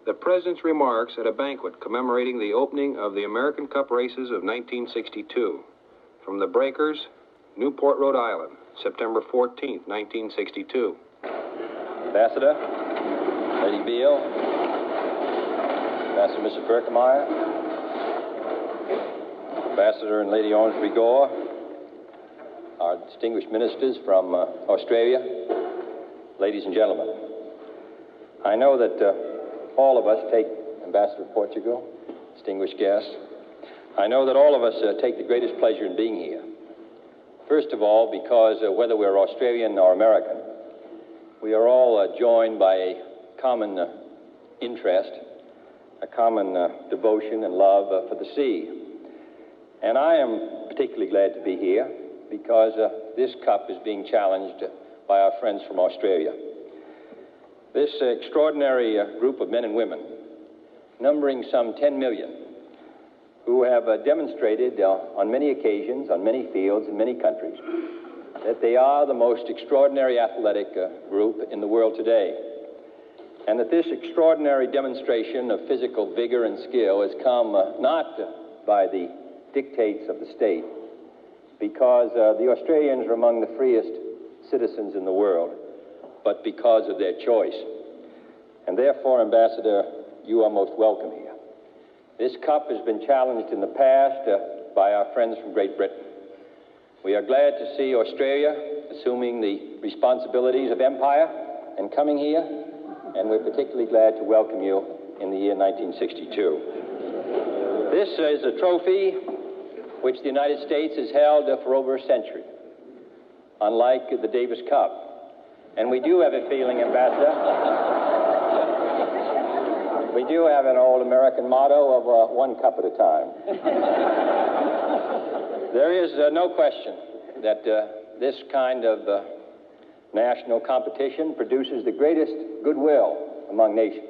the President's remarks at a banquet commemorating the opening of the American Cup races of 1962. From the Breakers, Newport, Rhode Island, September 14, 1962. Ambassador, Lady Beale, Ambassador Mr. Berkemeyer, Ambassador and Lady Ormsby Gore, our distinguished ministers from Australia, ladies and gentlemen. I know that all of us take, Ambassador of Portugal, distinguished guests, I know that all of us take the greatest pleasure in being here. First of all, because whether we're Australian or American, we are all joined by a common interest, a common devotion and love for the sea. And I am particularly glad to be here because this cup is being challenged by our friends from Australia. This extraordinary group of men and women, numbering some 10 million, who have demonstrated on many occasions, on many fields, in many countries, that they are the most extraordinary athletic group in the world today. And that this extraordinary demonstration of physical vigor and skill has come not by the dictates of the state, because the Australians are among the freest citizens in the world, but because of their choice. And therefore, Ambassador, you are most welcome here. This cup has been challenged in the past by our friends from Great Britain. We are glad to see Australia assuming the responsibilities of empire and coming here, and we're particularly glad to welcome you in the year 1962. This is a trophy which the United States has held for over a century, unlike the Davis Cup. And we do have a feeling, Ambassador, we do have an old American motto of one cup at a time. There is no question that this kind of national competition produces the greatest goodwill among nations.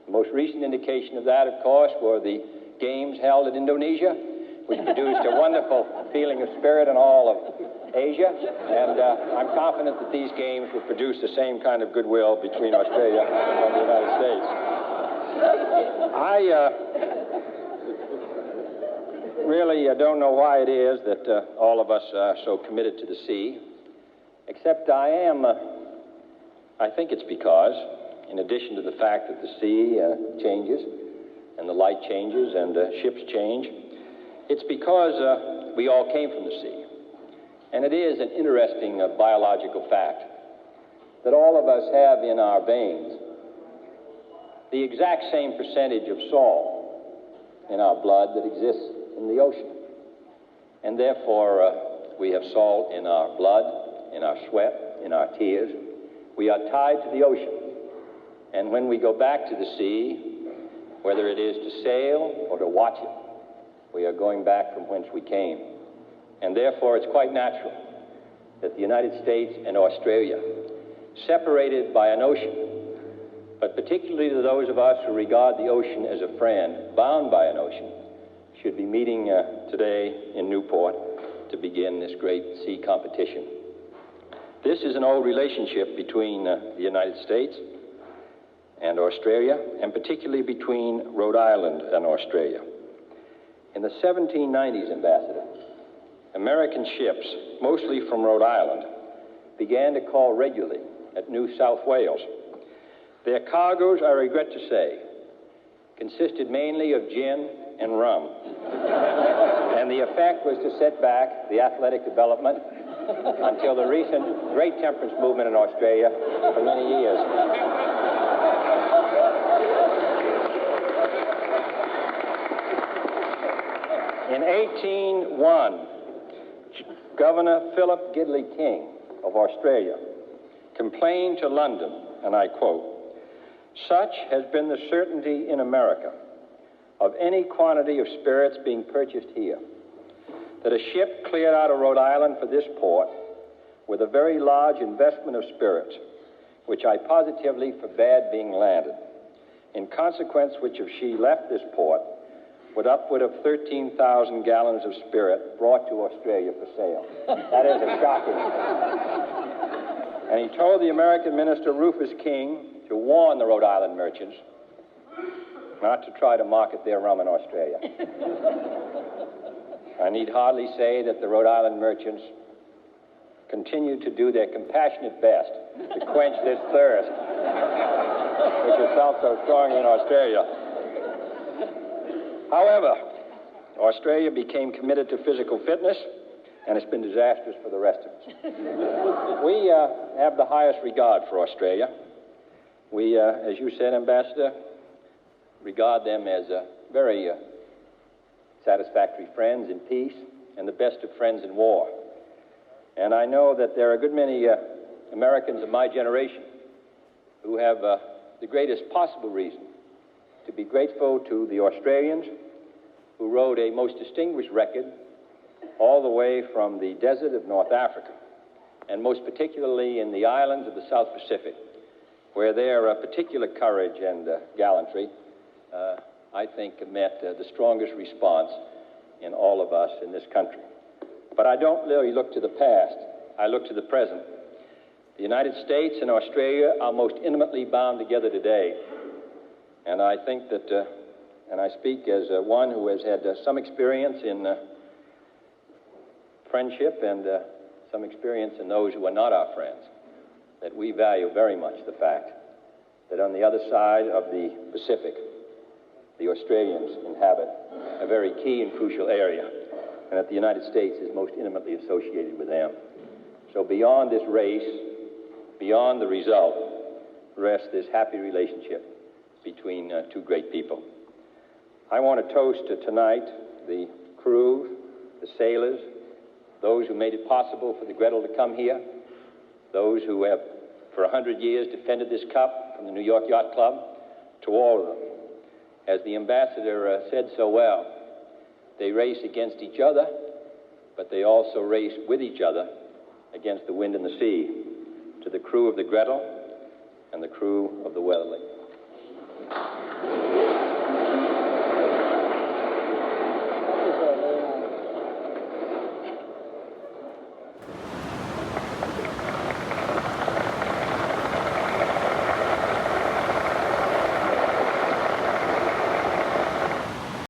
The most recent indication of that, of course, were the games held in Indonesia, which produced a wonderful feeling of spirit in all of Asia, and I'm confident that these games will produce the same kind of goodwill between Australia and the United States. I really don't know why it is that all of us are so committed to the sea, except I think it's because, in addition to the fact that the sea changes, and the light changes, and ships change, it's because we all came from the sea. And it is an interesting biological fact that all of us have in our veins the exact same percentage of salt in our blood that exists in the ocean. And therefore, we have salt in our blood, in our sweat, in our tears. We are tied to the ocean. And when we go back to the sea, whether it is to sail or to watch it, we are going back from whence we came. And therefore, it's quite natural that the United States and Australia, separated by an ocean, but particularly to those of us who regard the ocean as a friend, bound by an ocean, should be meeting today in Newport to begin this great sea competition. This is an old relationship between the United States and Australia, and particularly between Rhode Island and Australia. In the 1790s, Ambassador, American ships, mostly from Rhode Island, began to call regularly at New South Wales. Their cargoes, I regret to say, consisted mainly of gin and rum. And the effect was to set back the athletic development until the recent great temperance movement in Australia for many years. In 1801, Governor Philip Gidley King of Australia complained to London, and I quote, "Such has been the certainty in America of any quantity of spirits being purchased here, that a ship cleared out of Rhode Island for this port with a very large investment of spirits, which I positively forbade being landed, in consequence which if she left this port, with upward of 13,000 gallons of spirit brought to Australia for sale." That is a shocking. And he told the American minister Rufus King to warn the Rhode Island merchants not to try to market their rum in Australia. I need hardly say that the Rhode Island merchants continue to do their compassionate best to quench this thirst, which is felt so strongly in Australia. However, Australia became committed to physical fitness, and it's been disastrous for the rest of us. We have the highest regard for Australia. We, as you said, Ambassador, regard them as very satisfactory friends in peace and the best of friends in war. And I know that there are a good many Americans of my generation who have the greatest possible reason to be grateful to the Australians who rode a most distinguished record all the way from the desert of North Africa, and most particularly in the islands of the South Pacific, where their particular courage and gallantry, I think, met the strongest response in all of us in this country. But I don't really look to the past. I look to the present. The United States and Australia are most intimately bound together today. And I think that, and I speak as one who has had some experience in friendship and some experience in those who are not our friends, that we value very much the fact that on the other side of the Pacific, the Australians inhabit a very key and crucial area, and that the United States is most intimately associated with them. So beyond this race, beyond the result, rests this happy relationship between two great people. I want to toast tonight the crew, the sailors, those who made it possible for the Gretel to come here, those who have for 100 years defended this cup, from the New York Yacht Club to all of them. As the ambassador said so well, they race against each other, but they also race with each other against the wind and the sea. To the crew of the Gretel and the crew of the Weatherly.